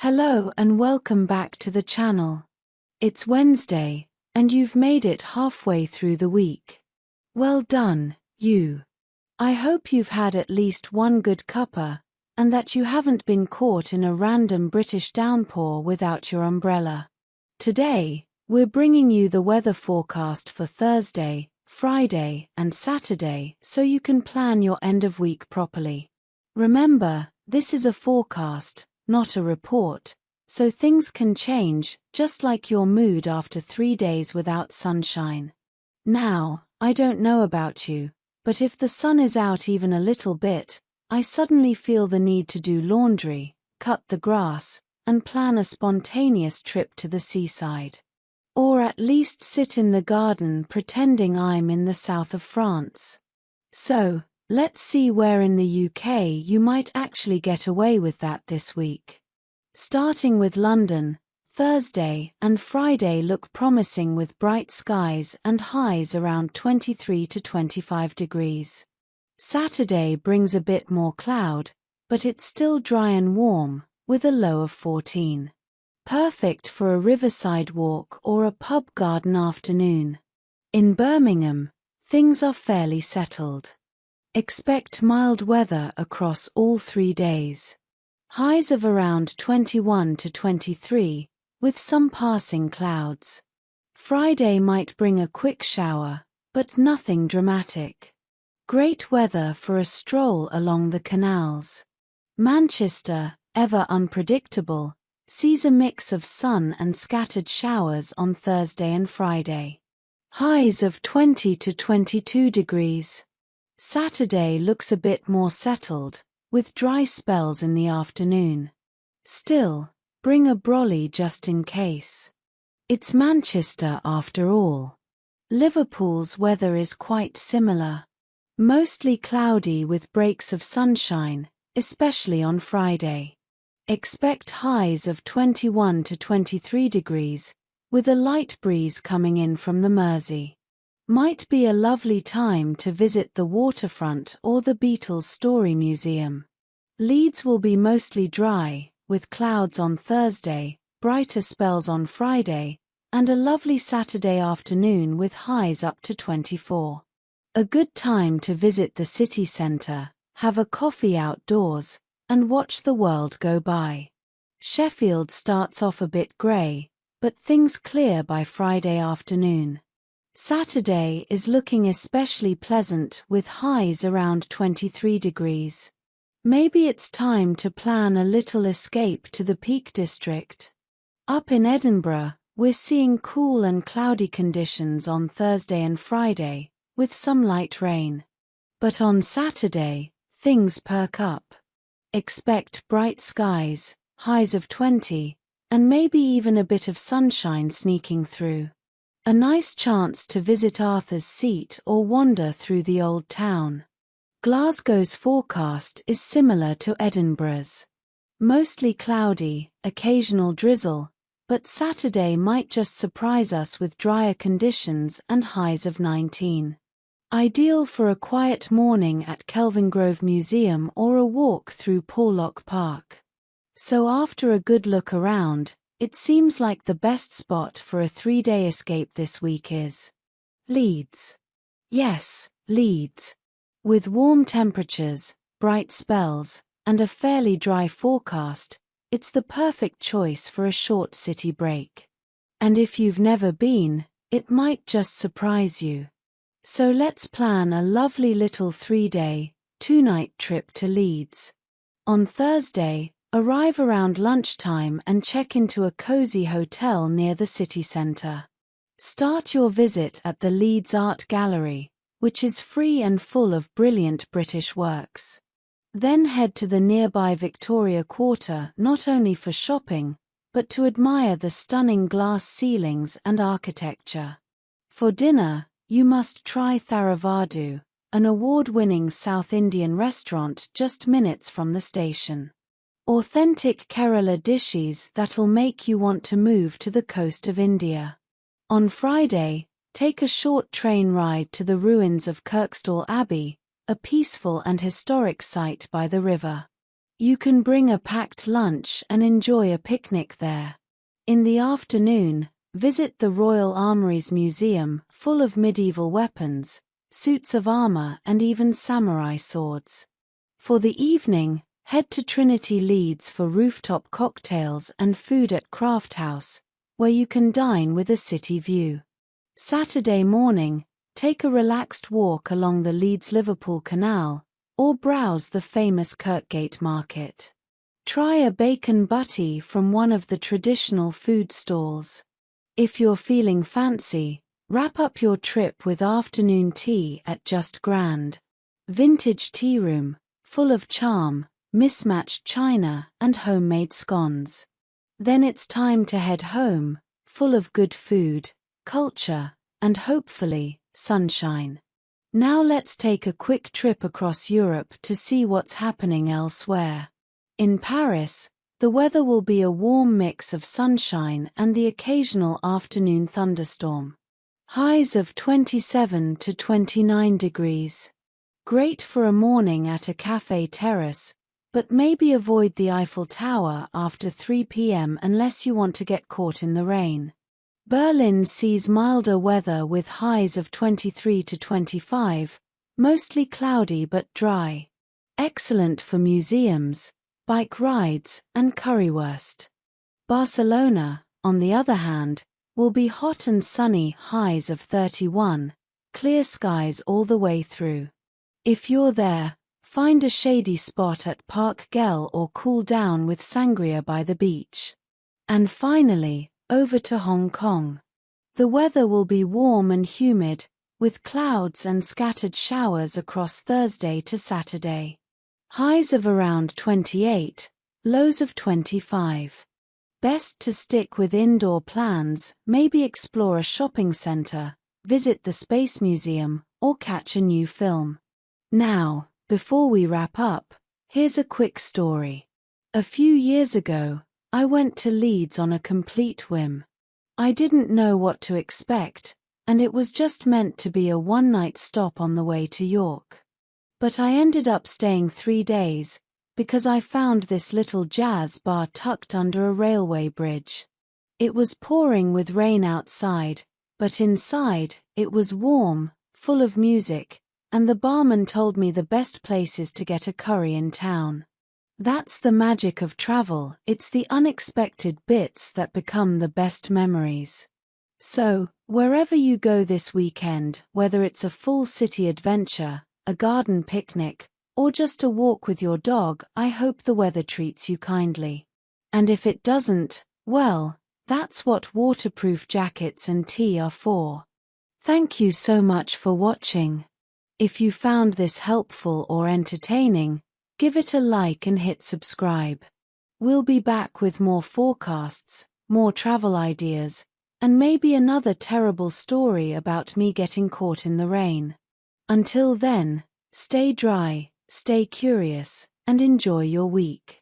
Hello and welcome back to the channel. It's Wednesday, and you've made it halfway through the week. Well done, you. I hope you've had at least one good cuppa, and that you haven't been caught in a random British downpour without your umbrella. Today, we're bringing you the weather forecast for Thursday, Friday, and Saturday so you can plan your end of week properly. Remember, this is a forecast, not a report, so things can change, just like your mood after 3 days without sunshine. Now, I don't know about you, but if the sun is out even a little bit, I suddenly feel the need to do laundry, cut the grass, and plan a spontaneous trip to the seaside. Or at least sit in the garden pretending I'm in the south of France. So, let's see where in the UK you might actually get away with that this week. Starting with London, Thursday and Friday look promising with bright skies and highs around 23 to 25 degrees. Saturday brings a bit more cloud, but it's still dry and warm, with a low of 14. Perfect for a riverside walk or a pub garden afternoon. In Birmingham, things are fairly settled. Expect mild weather across all 3 days. Highs of around 21 to 23, with some passing clouds. Friday might bring a quick shower, but nothing dramatic. Great weather for a stroll along the canals. Manchester, ever unpredictable, sees a mix of sun and scattered showers on Thursday and Friday. Highs of 20 to 22 degrees. Saturday looks a bit more settled, with dry spells in the afternoon. Still, bring a brolly just in case. It's Manchester after all. Liverpool's weather is quite similar. Mostly cloudy with breaks of sunshine, especially on Friday. Expect highs of 21 to 23 degrees, with a light breeze coming in from the Mersey. Might be a lovely time to visit the waterfront or the Beatles Story Museum. Leeds will be mostly dry, with clouds on Thursday, brighter spells on Friday, and a lovely Saturday afternoon with highs up to 24. A good time to visit the city centre, have a coffee outdoors, and watch the world go by. Sheffield starts off a bit grey, but things clear by Friday afternoon. Saturday is looking especially pleasant with highs around 23 degrees. Maybe it's time to plan a little escape to the Peak District. Up in Edinburgh, we're seeing cool and cloudy conditions on Thursday and Friday, with some light rain. But on Saturday, things perk up. Expect bright skies, highs of 20, and maybe even a bit of sunshine sneaking through. A nice chance to visit Arthur's Seat or wander through the old town. Glasgow's forecast is similar to Edinburgh's. Mostly cloudy, occasional drizzle, but Saturday might just surprise us with drier conditions and highs of 19. Ideal for a quiet morning at Kelvingrove Museum or a walk through Porlock Park. So after a good look around, it seems like the best spot for a 3-day escape this week is Leeds. Yes, Leeds. With warm temperatures, bright spells, and a fairly dry forecast, it's the perfect choice for a short city break. And if you've never been, it might just surprise you. So let's plan a lovely little 3-day, 2-night trip to Leeds. On Thursday, arrive around lunchtime and check into a cozy hotel near the city centre. Start your visit at the Leeds Art Gallery, which is free and full of brilliant British works. Then head to the nearby Victoria Quarter not only for shopping, but to admire the stunning glass ceilings and architecture. For dinner, you must try Tharavadu, an award-winning South Indian restaurant just minutes from the station. Authentic Kerala dishes that'll make you want to move to the coast of India. On Friday, take a short train ride to the ruins of Kirkstall Abbey, a peaceful and historic site by the river. You can bring a packed lunch and enjoy a picnic there. In the afternoon, visit the Royal Armouries Museum, full of medieval weapons, suits of armour and even samurai swords. For the evening, head to Trinity Leeds for rooftop cocktails and food at Craft House, where you can dine with a city view. Saturday morning, take a relaxed walk along the Leeds-Liverpool Canal, or browse the famous Kirkgate Market. Try a bacon butty from one of the traditional food stalls. If you're feeling fancy, wrap up your trip with afternoon tea at Just Grand. Vintage tea room, full of charm, mismatched china and homemade scones. Then it's time to head home, full of good food, culture, and hopefully, sunshine. Now let's take a quick trip across Europe to see what's happening elsewhere. In Paris, the weather will be a warm mix of sunshine and the occasional afternoon thunderstorm. Highs of 27 to 29 degrees. Great for a morning at a cafe terrace, but maybe avoid the Eiffel Tower after 3 p.m. unless you want to get caught in the rain. Berlin sees milder weather with highs of 23 to 25, mostly cloudy but dry. Excellent for museums, bike rides, and currywurst. Barcelona, on the other hand, will be hot and sunny, highs of 31, clear skies all the way through. If you're there, find a shady spot at Park Güell or cool down with sangria by the beach. And finally, over to Hong Kong. The weather will be warm and humid, with clouds and scattered showers across Thursday to Saturday. Highs of around 28, lows of 25. Best to stick with indoor plans, maybe explore a shopping center, visit the Space Museum, or catch a new film. Now, before we wrap up, here's a quick story. A few years ago, I went to Leeds on a complete whim. I didn't know what to expect, and it was just meant to be a one-night stop on the way to York. But I ended up staying 3 days, because I found this little jazz bar tucked under a railway bridge. It was pouring with rain outside, but inside, it was warm, full of music, and the barman told me the best places to get a curry in town. That's the magic of travel, it's the unexpected bits that become the best memories. So, wherever you go this weekend, whether it's a full city adventure, a garden picnic, or just a walk with your dog, I hope the weather treats you kindly. And if it doesn't, well, that's what waterproof jackets and tea are for. Thank you so much for watching. If you found this helpful or entertaining, give it a like and hit subscribe. We'll be back with more forecasts, more travel ideas, and maybe another terrible story about me getting caught in the rain. Until then, stay dry, stay curious, and enjoy your week.